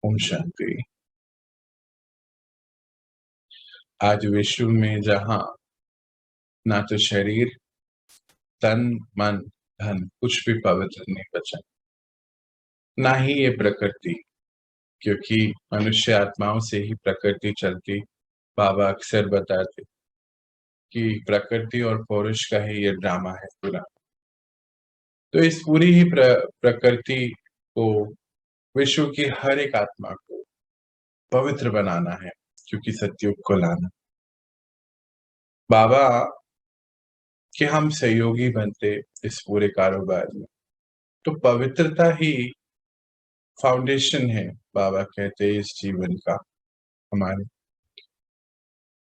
ओम शांति। आज विश्व में जहाँ ना तो शरीर, तन, मन, धन कुछ भी पवित्र नहीं बचा, ना ही ये प्रकृति, क्योंकि मनुष्य आत्माओं से ही प्रकृति चलती। बाबा अक्सर बताते कि प्रकृति और पौरुष का ही ये ड्रामा है पूरा। तो इस पूरी ही प्रकृति को, विश्व की हर एक आत्मा को पवित्र बनाना है, क्योंकि सतयुग को लाना। बाबा कि हम सहयोगी बनते इस पूरे कारोबार में, तो पवित्रता ही फाउंडेशन है। बाबा कहते हैं इस जीवन का। हमारे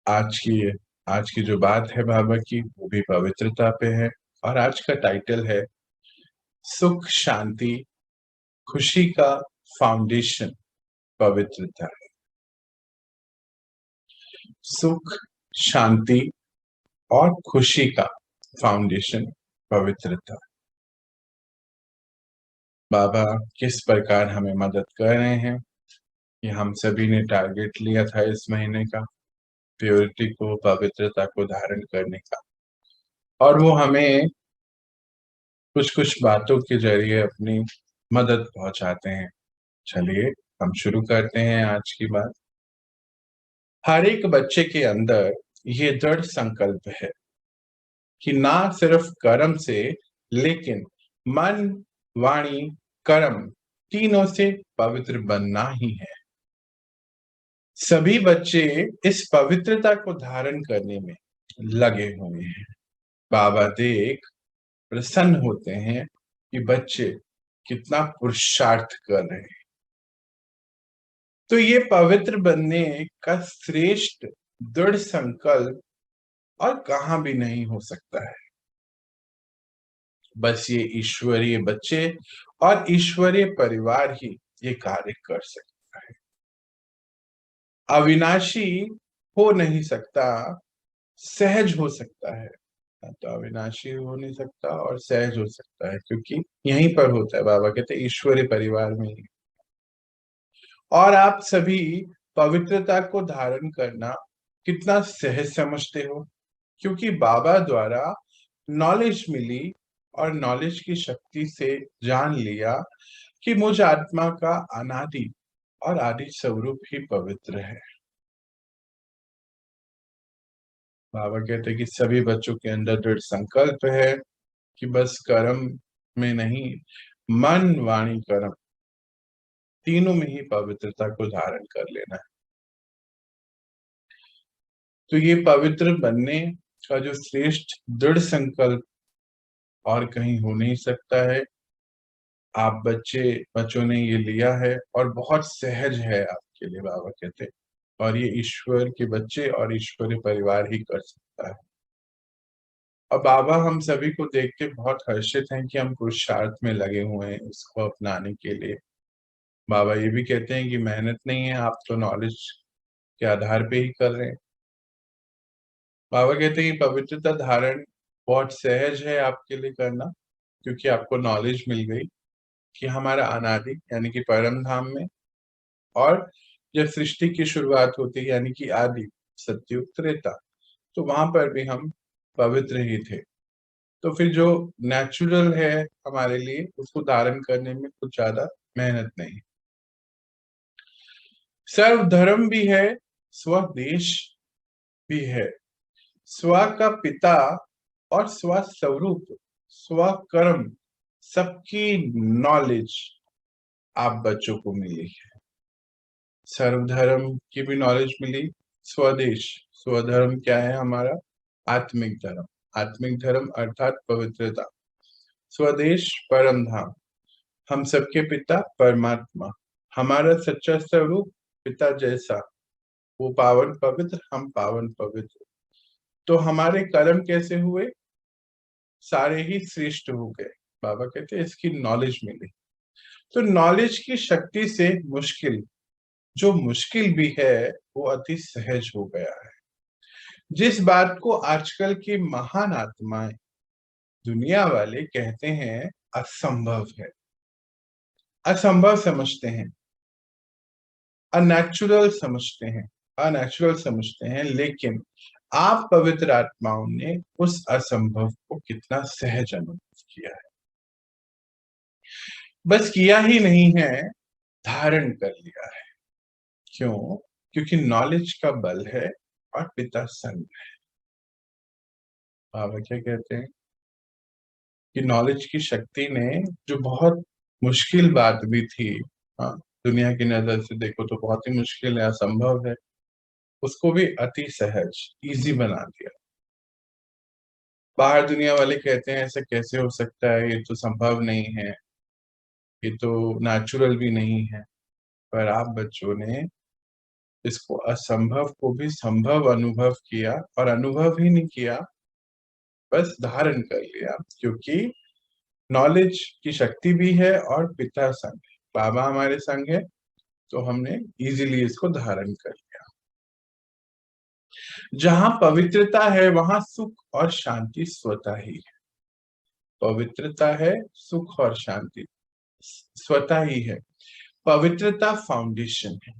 आज की जो बात है बाबा की, वो भी पवित्रता पे है। और आज का टाइटल है सुख शांति खुशी का फाउंडेशन पवित्रता है। सुख शांति और खुशी का फाउंडेशन पवित्रता। बाबा किस प्रकार हमें मदद कर रहे हैं, ये हम सभी ने टारगेट लिया था इस महीने का, प्योरिटी को, पवित्रता को धारण करने का। और वो हमें कुछ कुछ बातों के जरिए अपनी मदद पहुंचाते हैं। चलिए हम शुरू करते हैं आज की बात। हर एक बच्चे के अंदर ये दृढ़ संकल्प है कि ना सिर्फ कर्म से, लेकिन मन, वाणी, कर्म तीनों से पवित्र बनना ही है। सभी बच्चे इस पवित्रता को धारण करने में लगे हुए हैं। बाबा देख प्रसन्न होते हैं कि बच्चे कितना पुरुषार्थ कर रहे हैं। तो ये पवित्र बनने का श्रेष्ठ दृढ़ संकल्प और कहां भी नहीं हो सकता है। बस ये ईश्वरीय बच्चे और ईश्वरीय परिवार ही ये कार्य कर सकता है। अविनाशी हो नहीं सकता, सहज हो सकता है। तो अविनाशी हो नहीं सकता और सहज हो सकता है, क्योंकि यहीं पर होता है। बाबा कहते हैं ईश्वरीय परिवार में ही। और आप सभी पवित्रता को धारण करना कितना सहज समझते हो, क्योंकि बाबा द्वारा नॉलेज मिली और नॉलेज की शक्ति से जान लिया कि मुझ आत्मा का अनादि और आदि स्वरूप ही पवित्र है। बाबा कहते हैं कि सभी बच्चों के अंदर दृढ़ संकल्प है कि बस कर्म में नहीं, मन, वाणी, कर्म तीनों में ही पवित्रता को धारण कर लेना है। तो ये पवित्र बनने का जो श्रेष्ठ दृढ़ संकल्प और कहीं हो नहीं सकता है। आप बच्चों ने ये लिया है और बहुत सहज है आपके लिए, बाबा कहते। और ये ईश्वर के बच्चे और ईश्वरीय परिवार ही कर सकता है। और बाबा हम सभी को देख के बहुत हर्षित हैं कि हम पुरुषार्थ में लगे हुए हैं इसको अपनाने के लिए। बाबा ये भी कहते हैं कि मेहनत नहीं है, आप तो नॉलेज के आधार पे ही कर रहे हैं। बाबा कहते हैं कि पवित्रता धारण बहुत सहज है आपके लिए करना, क्योंकि आपको नॉलेज मिल गई कि हमारा अनादि यानी कि परम धाम में, और जब सृष्टि की शुरुआत होती है यानी कि आदि, सतयुग, त्रेता, तो वहां पर भी हम पवित्र ही थे। तो फिर जो नेचुरल है हमारे लिए, उसको धारण करने में कुछ ज्यादा मेहनत नहीं। सर्व धर्म भी है, स्वदेश भी है, स्व का पिता और स्व स्वरूप, स्व कर्म, सबकी नॉलेज आप बच्चों को मिली है। सर्वधर्म की भी नॉलेज मिली। स्वदेश, स्वधर्म क्या है हमारा? आत्मिक धर्म। आत्मिक धर्म अर्थात पवित्रता। स्वदेश परम धाम, हम सबके पिता परमात्मा, हमारा सच्चा स्वरूप पिता जैसा, वो पावन पवित्र, हम पावन पवित्र। तो हमारे कर्म कैसे हुए? सारे ही श्रेष्ठ हो गए। बाबा कहते हैं इसकी नॉलेज मिली। तो नॉलेज की शक्ति से मुश्किल, जो मुश्किल भी है, वो अति सहज हो गया है। जिस बात को आजकल की महान आत्माएं, दुनिया वाले कहते हैं असंभव है, असंभव समझते हैं, अनैचुरल समझते हैं, अनैचुरल समझते हैं, लेकिन आप पवित्र आत्माओं ने उस असंभव को कितना सहज अनुभव किया है। बस किया ही नहीं है, धारण कर लिया है। क्यों? क्योंकि नॉलेज का बल है और पिता संग है। बाबा क्या कहते हैं कि नॉलेज की शक्ति ने जो बहुत मुश्किल बात भी थी, हाँ, दुनिया की नजर से देखो तो बहुत ही मुश्किल है, असंभव है, उसको भी अति सहज, इजी बना दिया। बाहर दुनिया वाले कहते हैं ऐसा कैसे हो सकता है, ये तो संभव नहीं है, ये तो नेचुरल भी नहीं है। पर आप बच्चों ने इसको असंभव को भी संभव अनुभव किया, और अनुभव ही नहीं किया, बस धारण कर लिया। क्योंकि नॉलेज की शक्ति भी है और पिता संग है, बाबा हमारे संग है, तो हमने इजीली इसको धारण कर लिया। जहां पवित्रता है वहां सुख और शांति स्वतः ही है। पवित्रता है, सुख और शांति स्वतः ही है। पवित्रता फाउंडेशन है।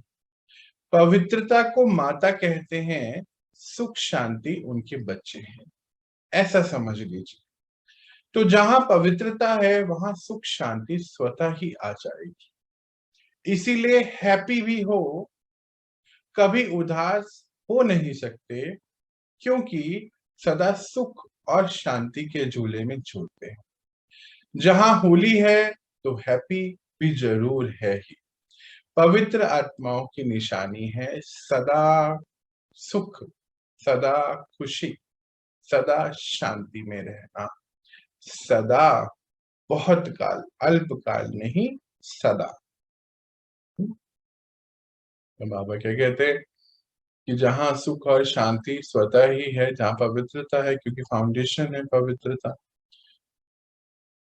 पवित्रता को माता कहते हैं, सुख शांति उनके बच्चे हैं, ऐसा समझ लीजिए। तो जहां पवित्रता है वहां सुख शांति स्वतः ही आ जाएगी। इसीलिए हैप्पी भी हो, कभी उदास हो नहीं सकते, क्योंकि सदा सुख और शांति के झूले में झूलते हैं। जहां होली है तो हैप्पी भी जरूर है ही। पवित्र आत्माओं की निशानी है सदा सुख, सदा खुशी, सदा शांति में रहना। सदा, बहुत काल, अल्पकाल नहीं, सदा। तो बाबा क्या कहते हैं कि जहां सुख और शांति स्वतः ही है, जहां पवित्रता है, क्योंकि फाउंडेशन है पवित्रता।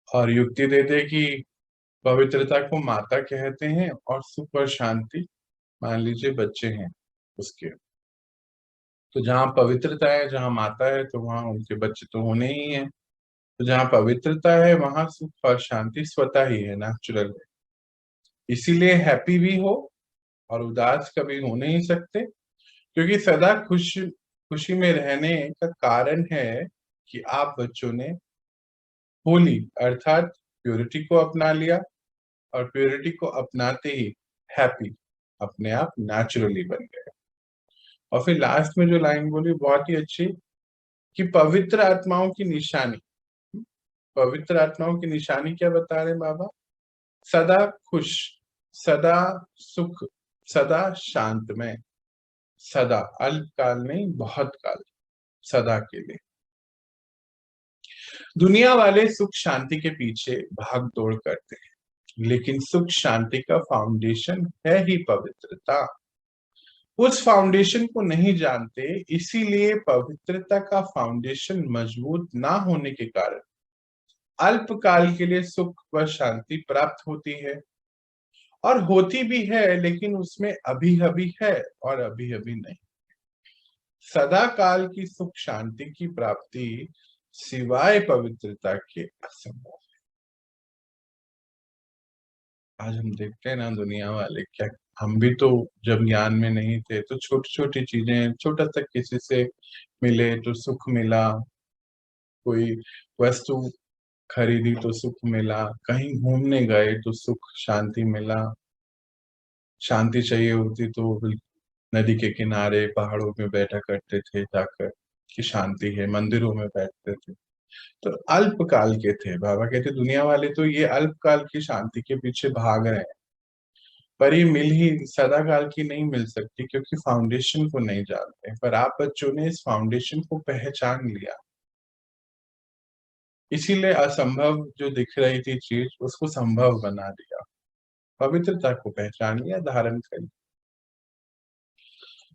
और युक्ति देते कि पवित्रता को माता कहते हैं और सुख और शांति मान लीजिए बच्चे हैं उसके। तो जहां पवित्रता है, जहां माता है, तो वहां उनके बच्चे तो होने ही हैं। तो जहां पवित्रता है वहां सुख और शांति स्वतः ही है, नेचुरल है। इसीलिए हैप्पी भी हो और उदास कभी हो नहीं सकते, क्योंकि सदा खुशी में रहने का कारण है कि आप बच्चों ने होली अर्थात प्योरिटी को अपना लिया, और प्योरिटी को अपनाते ही हैप्पी अपने आप नेचुरली बन गए। और फिर लास्ट में जो लाइन बोली बहुत ही अच्छी, कि पवित्र आत्माओं की निशानी, पवित्र आत्माओं की निशानी क्या बता रहे हैं बाबा? सदा खुश, सदा सुख, सदा शांत में, सदा, अल्पकाल नहीं, बहुत काल, सदा के लिए। दुनिया वाले सुख शांति के पीछे भाग दौड़ करते हैं, लेकिन सुख शांति का फाउंडेशन है ही पवित्रता। उस फाउंडेशन को नहीं जानते, इसीलिए पवित्रता का फाउंडेशन मजबूत ना होने के कारण अल्पकाल के लिए सुख व शांति प्राप्त होती है, और होती भी है, लेकिन उसमें अभी अभी है और अभी अभी नहीं। सदा काल की सुख शांति की प्राप्ति सिवाय पवित्रता के असंभव। आज हम देखते हैं ना दुनिया वाले क्या, हम भी तो जब ज्ञान में नहीं थे तो छोटी छोटी चीजें, छोटा सा किसी से मिले तो सुख मिला, कोई वस्तु खरीदी तो सुख मिला, कहीं घूमने गए तो सुख शांति मिला। शांति चाहिए होती तो नदी के किनारे पहाड़ों में बैठा करते थे जाकर कि शांति है, मंदिरों में बैठते थे। तो अल्पकाल के थे। बाबा कहते दुनिया वाले तो ये अल्पकाल की शांति के पीछे भाग रहे हैं, पर ये मिल ही सदा काल की नहीं मिल सकती, क्योंकि फाउंडेशन को नहीं जानते। पर आप बच्चों ने इस फाउंडेशन को पहचान लिया, इसीलिए असंभव जो दिख रही थी चीज उसको संभव बना दिया। पवित्रता को पहचान लिया, धारण कर लिया।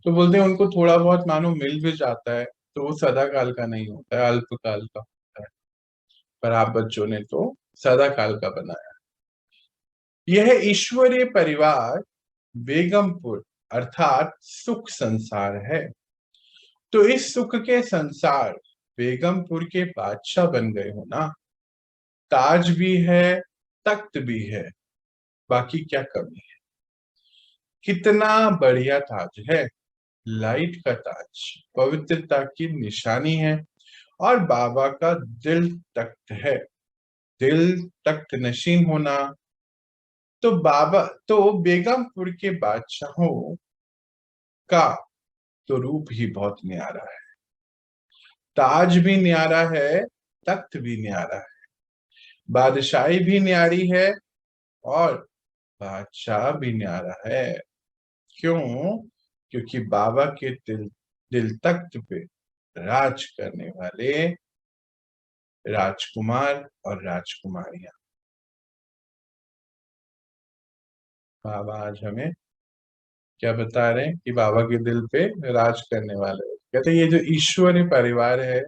तो बोलते हैं उनको थोड़ा बहुत मानो मिल भी जाता है तो वो सदा काल का नहीं होता है, अल्पकाल का होता है। पर आप बच्चों ने तो सदा काल का बनाया। यह ईश्वरीय परिवार बेगमपुर अर्थात सुख संसार है। तो इस सुख के संसार बेगमपुर के बादशाह बन गए हो ना। ताज भी है, तख्त भी है, बाकी क्या कमी है? कितना बढ़िया ताज है, लाइट का ताज पवित्रता की निशानी है और बाबा का दिल तख्त है। दिल तख्त नशीन होना, तो बाबा तो बेगमपुर के बादशाहों का तो रूप ही बहुत न्यारा है। ताज भी न्यारा है, तख्त भी न्यारा है, बादशाही भी न्यारी है और बादशाह भी न्यारा है। क्यों? क्योंकि बाबा के दिल तख्त पे राज करने वाले राजकुमार और राजकुमारियां। बाबा आज हमें क्या बता रहे हैं कि बाबा के दिल पे राज करने वाले हैं। कहते हैं ये जो ईश्वरीय परिवार है,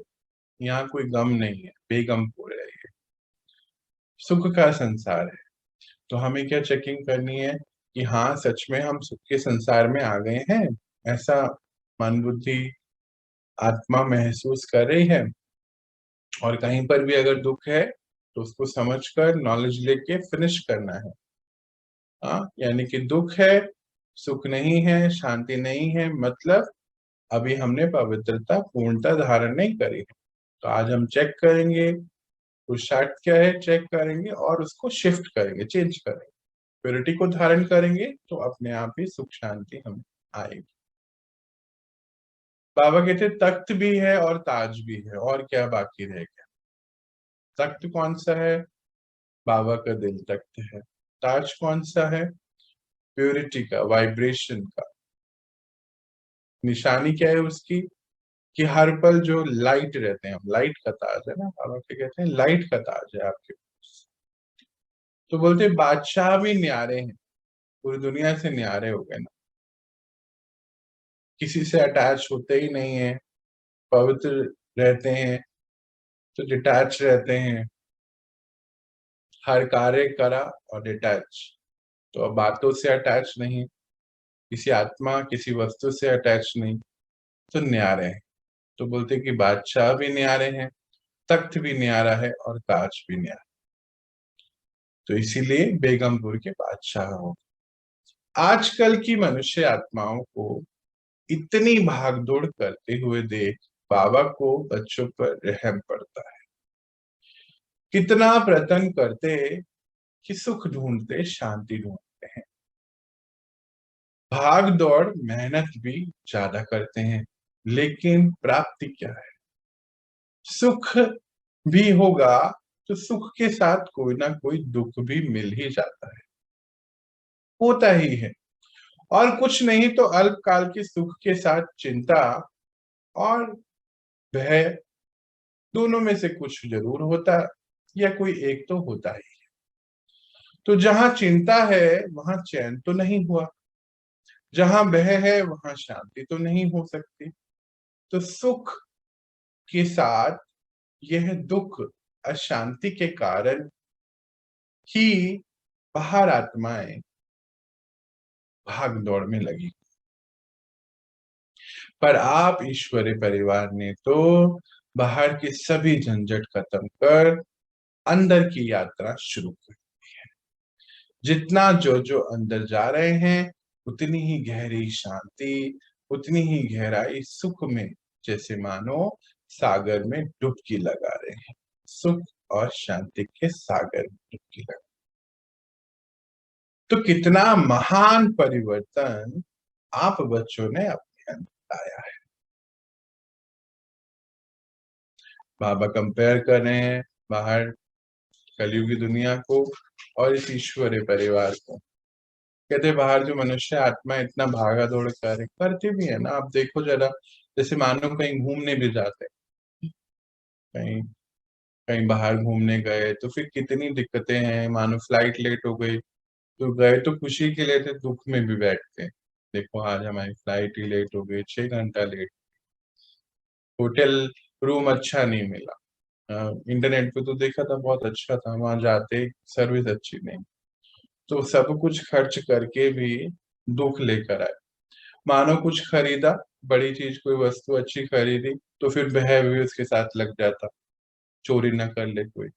यहाँ कोई गम नहीं है, बेगमपुर है, ये सुख का संसार है। तो हमें क्या चेकिंग करनी है कि हाँ सच में हम सुख के संसार में आ गए हैं, ऐसा मन बुद्धि आत्मा महसूस कर रही है। और कहीं पर भी अगर दुख है तो उसको समझकर नॉलेज लेके फिनिश करना है। हाँ, यानी कि दुख है, सुख नहीं है, शांति नहीं है, मतलब अभी हमने पवित्रता पूर्णता धारण नहीं करी है। तो आज हम चेक करेंगे पुरुषार्थ क्या है, चेक करेंगे और उसको शिफ्ट करेंगे, चेंज करेंगे। प्योरिटी को धारण करेंगे तो अपने आप ही सुख शांति हमें आएगी। बाबा कहते तख्त भी है और ताज भी है, और क्या बाकी रह गया? तख्त कौन सा है? बाबा का दिल तख्त है। ताज कौन सा है? प्योरिटी का, वाइब्रेशन का। निशानी क्या है उसकी? कि हर पल जो लाइट रहते हैं, हम लाइट का ताज है ना, बाबा क्या कहते हैं, लाइट का ताज है आपके पास। तो बोलते बादशाह भी न्यारे हैं, पूरी दुनिया से न्यारे हो गए ना, किसी से अटैच होते ही नहीं है, पवित्र रहते हैं, तो डिटैच रहते हैं, हर कार्य करा और डिटैच। तो अब बातों से अटैच नहीं, किसी आत्मा किसी वस्तु से अटैच नहीं, तो न्यारे हैं। तो बोलते कि बादशाह भी न्यारे हैं, तख्त भी न्यारा है और ताज भी न्यारा। तो इसीलिए बेगमपुर के बादशाह हो। आजकल की मनुष्य आत्माओं को इतनी भागदौड़ करते हुए देख बाबा को बच्चों पर रहम पड़ता है। कितना प्रयत्न करते कि सुख ढूंढते, शांति ढूंढते हैं, भाग दौड़ मेहनत भी ज्यादा करते हैं, लेकिन प्राप्ति क्या है? सुख भी होगा तो सुख के साथ कोई ना कोई दुख भी मिल ही जाता है, होता ही है। और कुछ नहीं तो अल्पकाल के सुख के साथ चिंता और भय, दोनों में से कुछ जरूर होता, या कोई एक तो होता ही। तो जहां चिंता है वहां चैन तो नहीं हुआ, जहां भय है वहां शांति तो नहीं हो सकती। तो सुख के साथ यह दुख, अशांति के कारण ही बाहर आत्माएं भाग दौड़ में लगी। पर आप ईश्वरीय परिवार ने तो बाहर की सभी झंझट खत्म कर अंदर की यात्रा शुरू कर। जितना जो जो अंदर जा रहे हैं उतनी ही गहरी शांति, उतनी ही गहराई सुख में, जैसे मानो सागर में डुबकी लगा रहे हैं, सुख और शांति के सागर में डुबकी लगा। तो कितना महान परिवर्तन आप बच्चों ने अपने अंदर लाया है। बाबा कंपेयर कर रहे हैं बाहर कलयुगी दुनिया को और इस ईश्वरीय परिवार को। कहते बाहर जो मनुष्य आत्मा इतना भागा दौड़ करती भी है ना, आप देखो जरा, जैसे मानो कहीं घूमने भी जाते हैं, कहीं कहीं बाहर घूमने गए तो फिर कितनी दिक्कतें हैं, मानो फ्लाइट लेट हो गई तो गए तो खुशी के लिए थे, दुख में भी बैठते हैं। देखो आज हमारी फ्लाइट ही लेट हो गई, 6 घंटा लेट, होटल रूम अच्छा नहीं मिला, इंटरनेट पे तो देखा था बहुत अच्छा था, वहां जाते सर्विस अच्छी नहीं। तो सब कुछ खर्च करके भी दुख लेकर आए। मानो कुछ खरीदा, बड़ी चीज कोई वस्तु अच्छी खरीदी, तो फिर बह भी उसके साथ लग जाता, चोरी ना कर ले कोई।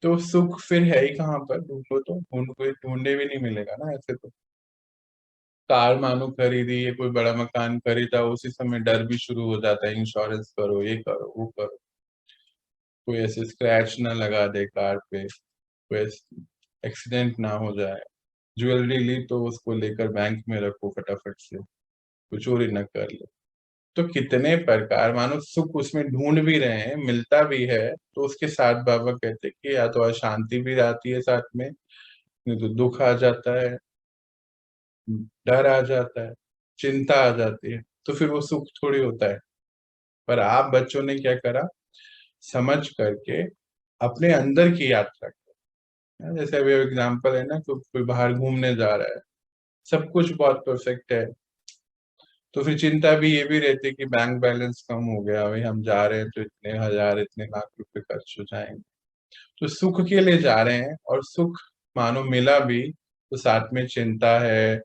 तो सुख फिर है ही कहाँ पर? ढूंढो तो ढूंढ, कोई ढूंढे भी नहीं मिलेगा ना ऐसे तो। कार मानो खरीदी है, कोई बड़ा मकान खरीदा, उसी समय डर भी शुरू हो जाता है, इंश्योरेंस करो, ये करो, वो करो, कोई ऐसे स्क्रैच ना लगा दे कार पे, कोई एक्सीडेंट ना हो जाए। ज्वेलरी ली तो उसको लेकर बैंक में रखो फटाफट से, कोई चोरी न कर ले। तो कितने प्रकार, मानो सुख उसमें ढूंढ भी रहे हैं, मिलता भी है, तो उसके साथ बाबा कहते हैं कि या तो अशांति भी आती है साथ में, नहीं तो दुख आ जाता है, डर आ जाता है, चिंता आ जाती है, तो फिर वो सुख थोड़ी होता है। पर आप बच्चों ने क्या करा, समझ करके अपने अंदर की यात्रा की। जैसे अभी एग्जाम्पल है ना, तो कोई बाहर घूमने जा रहा है, सब कुछ बहुत परफेक्ट है, तो फिर चिंता भी ये भी रहती है कि बैंक बैलेंस कम हो गया, भाई हम जा रहे हैं तो इतने हजार इतने लाख रुपए खर्च हो जाएंगे। तो सुख के लिए जा रहे हैं, और सुख मानो मिला भी तो साथ में चिंता है,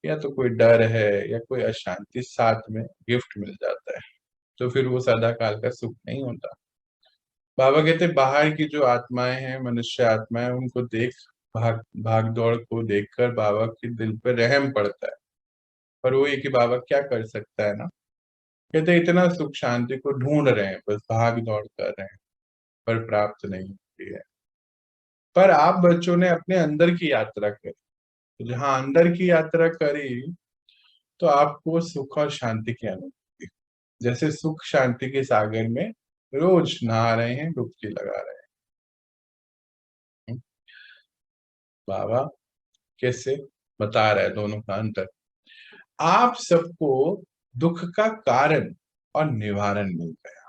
या तो कोई डर है, या कोई अशांति साथ में गिफ्ट मिल जाता है, तो फिर वो सदा काल का सुख नहीं होता। बाबा कहते बाहर की जो आत्माएं हैं, मनुष्य आत्माएं, उनको देख, भाग दौड़ को देखकर बाबा के दिल पर रहम पड़ता है। पर वो ये कि बाबा क्या कर सकता है ना, कहते इतना सुख शांति को ढूंढ रहे हैं, बस भाग दौड़ कर रहे हैं, पर प्राप्त नहीं होती है। पर आप बच्चों ने अपने अंदर की यात्रा करी, तो जहां अंदर की यात्रा करी, तो आपको सुख और शांति की अनुभूति, जैसे सुख शांति के सागर में रोज नहा रहे हैं, डुबकी लगा रहे हैं। बाबा कैसे बता रहा है दोनों का अंतर। आप सबको दुख का कारण और निवारण मिल गया,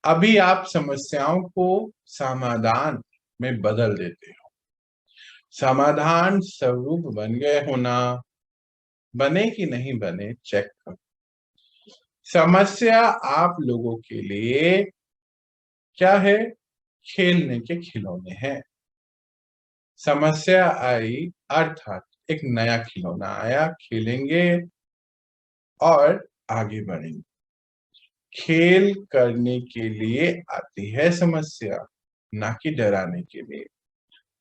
अभी आप समस्याओं को समाधान में बदल देते हो। समाधान स्वरूप बन गए होना, बने कि नहीं बने चेक करो। समस्या आप लोगों के लिए क्या है, खेलने के खिलौने हैं। समस्या आई अर्थात एक नया खिलौना आया, खेलेंगे और आगे बढ़ेंगे। खेल करने के लिए आती है समस्या, ना कि डराने के लिए।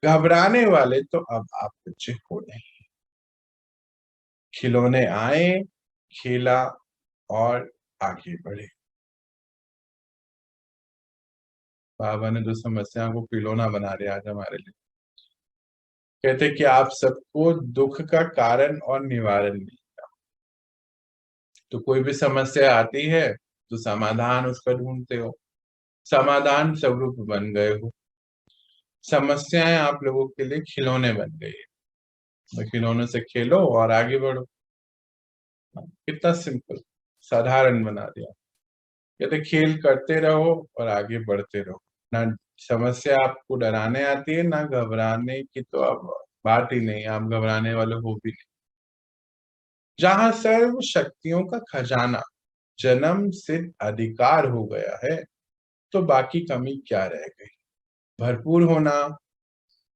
घबराने वाले तो अब आप बच्चे हो नहीं। खिलौने आए, खेला और आगे बढ़े। बाबा ने जो समस्या को खिलौना बना दिया आज हमारे लिए, कहते कि आप सबको दुख का कारण और निवारण मिलेगा। तो कोई भी समस्या आती है तो समाधान उसका ढूंढते हो, समाधान स्वरूप बन गए हो। समस्याएं आप लोगों के लिए खिलौने बन गई है, तो खिलौने से खेलो और आगे बढ़ो। कितना सिंपल, साधारण बना दिया। कहते खेल करते रहो और आगे बढ़ते रहो। ना समस्या आपको डराने आती है, ना घबराने की तो अब बात ही नहीं, आप घबराने वाले हो भी नहीं। जहां सर्व शक्तियों का खजाना जन्म सिद्ध अधिकार हो गया है, तो बाकी कमी क्या रह गई। भरपूर होना,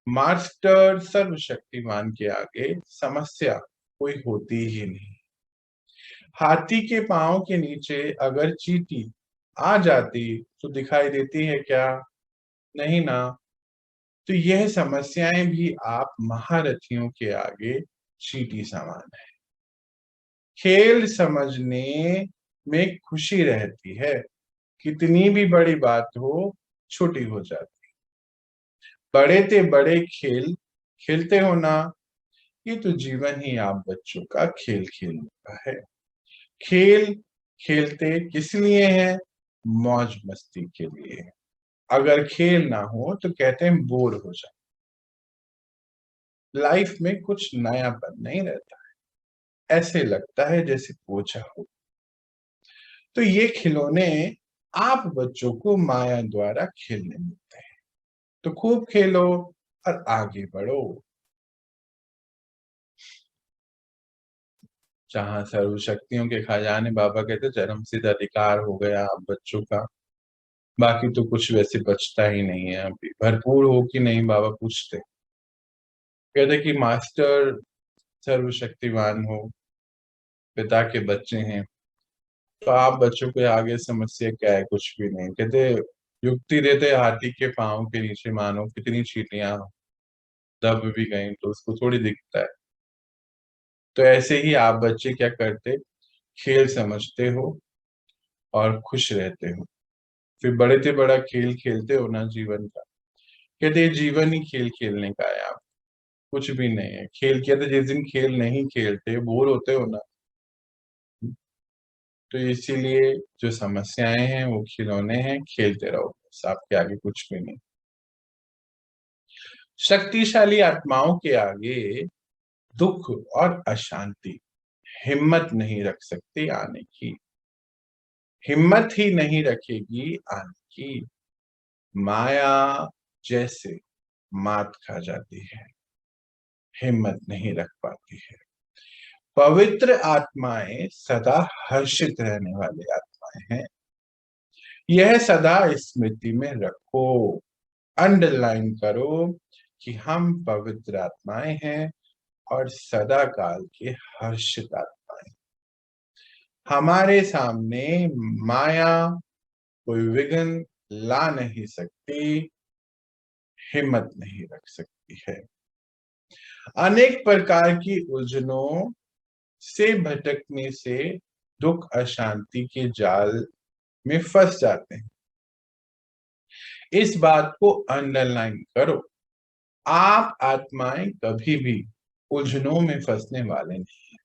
मास्टर सर्वशक्तिमान के आगे समस्या कोई होती ही नहीं। हाथी के पांव के नीचे अगर चींटी आ जाती तो दिखाई देती है क्या, नहीं ना। तो यह समस्याएं भी आप महारथियों के आगे चींटी समान है। खेल समझने में खुशी रहती है, कितनी भी बड़ी बात हो छोटी हो जाती। बड़े ते बड़े खेल खेलते हो ना, ये तो जीवन ही आप बच्चों का खेल खेलने का है। खेल खेलते किस लिए है, मौज मस्ती के लिए। अगर खेल ना हो तो कहते हैं बोर हो जाए, लाइफ में कुछ नयापन नहीं रहता है, ऐसे लगता है जैसे बोझा हो। तो ये खिलौने आप बच्चों को माया द्वारा खेलने मिलते हैं, तो खूब खेलो और आगे बढ़ो। जहां सर्वशक्तियों के खजाने, बाबा कहते चरम सिद्ध अधिकार हो गया आप बच्चों का, बाकी तो कुछ वैसे बचता ही नहीं है। अभी भरपूर हो कि नहीं बाबा पूछते, कहते कि मास्टर सर्वशक्तिवान हो, पिता के बच्चे हैं, तो आप बच्चों के आगे समस्या क्या है, कुछ भी नहीं। कहते युक्ति देते हाथी के पांव के नीचे मानो कितनी चींटियां दब भी गई तो उसको थोड़ी दिखता है, तो ऐसे ही आप बच्चे क्या करते, खेल समझते हो और खुश रहते हो, फिर बड़े से बड़ा खेल खेलते हो ना जीवन का। कहते हैं जीवन ही खेल खेलने का है, आप कुछ भी नहीं है। खेल किया तो जिस दिन खेल नहीं खेलते बोर होते हो ना, तो इसीलिए जो समस्याएं हैं वो खिलौने हैं, खेलते रहो बस, आपके आगे कुछ भी नहीं। शक्तिशाली आत्माओं के आगे दुख और अशांति हिम्मत नहीं रख सकती आने की, हिम्मत ही नहीं रखेगी आने की। माया जैसे मात खा जाती है, हिम्मत नहीं रख पाती है। पवित्र आत्माएं सदा हर्षित रहने वाली आत्माएं हैं, यह सदा स्मृति में रखो, अंडरलाइन करो कि हम पवित्र आत्माएं हैं और सदा काल के हर्षित आत्माएं। हमारे सामने माया कोई विघ्न ला नहीं सकती, हिम्मत नहीं रख सकती है। अनेक प्रकार की उलझनों से भटकने से दुख अशांति के जाल में फंस जाते हैं। इस बात को अंडरलाइन करो, आप आत्माएं कभी भी उलझनों में फंसने वाले नहीं है,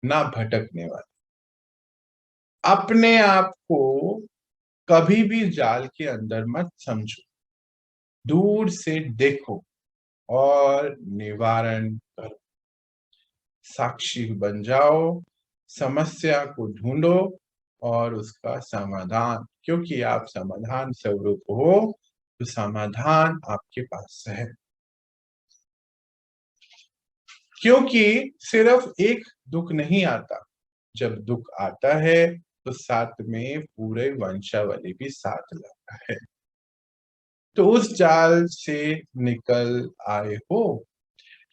ना भटकने वाले। अपने आप को कभी भी जाल के अंदर मत समझो, दूर से देखो और निवारण करो। साक्षी बन जाओ, समस्या को ढूंढो और उसका समाधान, क्योंकि आप समाधान स्वरूप हो, तो समाधान आपके पास है। क्योंकि सिर्फ एक दुख नहीं आता, जब दुख आता है तो साथ में पूरे वंशावली भी साथ लाता है। तो उस जाल से निकल आए हो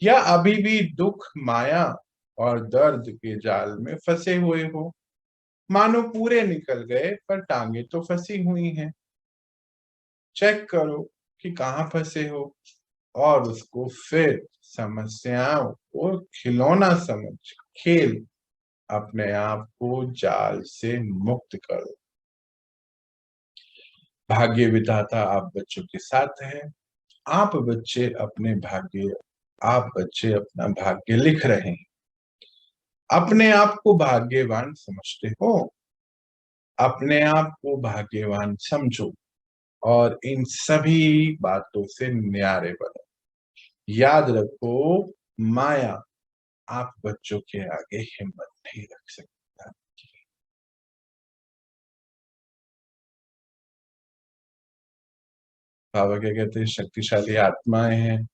या अभी भी दुख, माया और दर्द के जाल में फंसे हुए हो? मानो पूरे निकल गए पर टांगे तो फंसी हुई हैं। चेक करो कि कहाँ फंसे हो और उसको फिर समस्याओं को खिलौना समझ खेल अपने आप को जाल से मुक्त करो। भाग्य विधाता आप बच्चों के साथ है। आप बच्चे अपना भाग्य लिख रहे हैं। अपने आप को भाग्यवान समझते हो, अपने आप को भाग्यवान समझो और इन सभी बातों से न्यारे बनो। याद रखो, माया आप बच्चों के आगे हिम्मत नहीं रख सकता। बाबा क्या कहते हैं, शक्तिशाली आत्माएं हैं,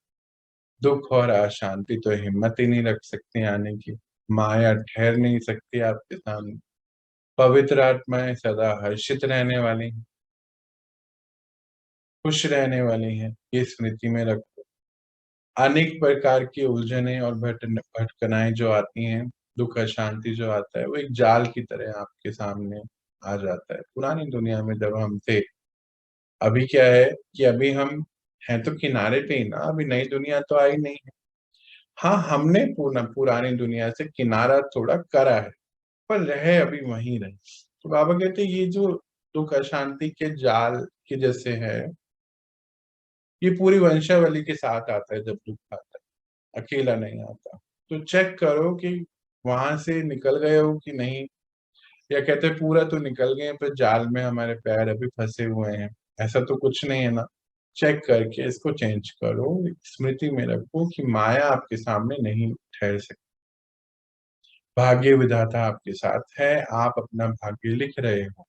दुख और अशांति तो हिम्मत ही नहीं रख सकती आने की। माया ठहर नहीं सकती आपके सामने। पवित्र आत्माएं सदा हर्षित रहने वाली हैं, खुश रहने वाली हैं, ये स्मृति में रखो। अनेक प्रकार की उलझने और भटकनाएं जो आती हैं, दुख अशांति जो आता है, वो एक जाल की तरह आपके सामने आ जाता है। पुरानी दुनिया में जब हम थे, अभी क्या है कि अभी हम हैं तो किनारे पे ही ना, अभी नई दुनिया तो आई नहीं है। हाँ, हमने पुरानी दुनिया से किनारा थोड़ा करा है, पर रहे अभी वहीं रहे। तो बाबा कहते हैं ये जो दुख अशांति के जाल के जैसे है, ये पूरी वंशावली के साथ आता है। जब दुख आता है अकेला नहीं आता। तो चेक करो कि वहां से निकल गए हो कि नहीं, या कहते हैं पूरा तो निकल गए पर जाल में हमारे पैर अभी फंसे हुए हैं। ऐसा तो कुछ नहीं है ना। चेक करके इसको चेंज करो, स्मृति में रखो कि माया आपके सामने नहीं ठहर सकती। भाग्य विधाता आपके साथ है, आप अपना भाग्य लिख रहे हो।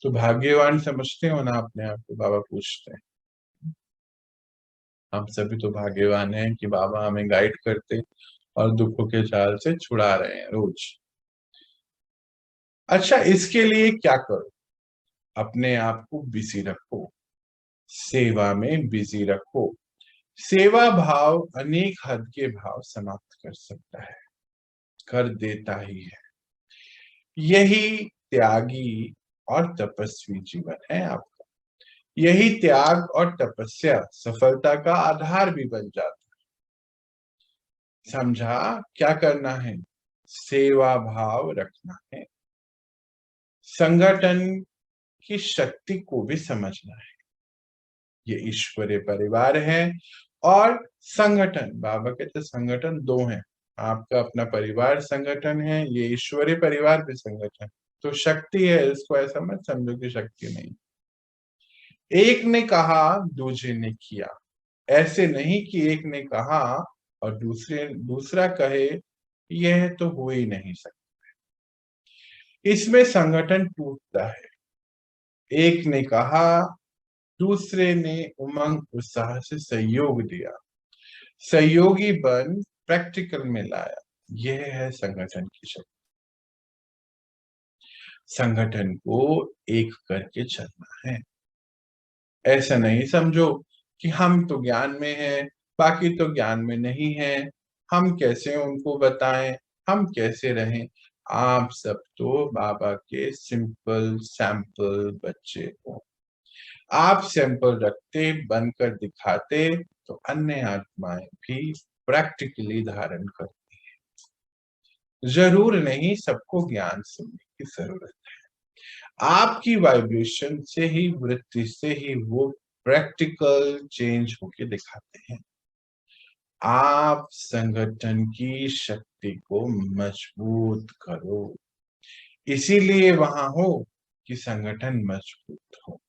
तो भाग्यवान समझते हो ना अपने आप को? बाबा पूछते हैं। हम सभी तो भाग्यवान हैं कि बाबा हमें गाइड करते और दुखों के जाल से छुड़ा रहे हैं रोज। अच्छा, इसके लिए क्या करो? अपने आप को बिजी रखो, सेवा में बिजी रखो। सेवा भाव अनेक हद के भाव समाप्त कर सकता है, कर देता ही है। यही त्यागी और तपस्वी जीवन है आपका। यही त्याग और तपस्या सफलता का आधार भी बन जाता है। समझा क्या करना है? सेवा भाव रखना है। संगठन की शक्ति को भी समझना है। ये ईश्वरीय परिवार है और संगठन, बाबा कहते संगठन दो हैं। आपका अपना परिवार संगठन है, ये ईश्वरीय परिवार भी संगठन। तो शक्ति है, इसको ऐसा मत समझो कि शक्ति नहीं। एक ने कहा, दूसरे ने किया। ऐसे नहीं कि एक ने कहा और दूसरा कहे यह तो हो ही नहीं सकता। इसमें संगठन टूटता है। एक ने कहा, दूसरे ने उमंग उत्साह से सहयोग दिया, सहयोगी बन प्रैक्टिकल में लाया। यह है संगठन की शक्ति। संगठन को एक करके चलना है। ऐसा नहीं समझो कि हम तो ज्ञान में हैं, बाकी तो ज्ञान में नहीं है, हम कैसे उनको बताएं, हम कैसे रहें। आप सब तो बाबा के सिंपल सैंपल बच्चे हो। आप सैंपल रखते, बनकर दिखाते, तो अन्य आत्माएं भी प्रैक्टिकली धारण करती हैं। जरूर नहीं सबको ज्ञान सुनने की जरूरत है। आपकी वाइब्रेशन से ही, वृत्ति से ही वो प्रैक्टिकल चेंज होके दिखाते हैं। आप संगठन की शक्ति को मजबूत करो। इसीलिए वहां हो कि संगठन मजबूत हो।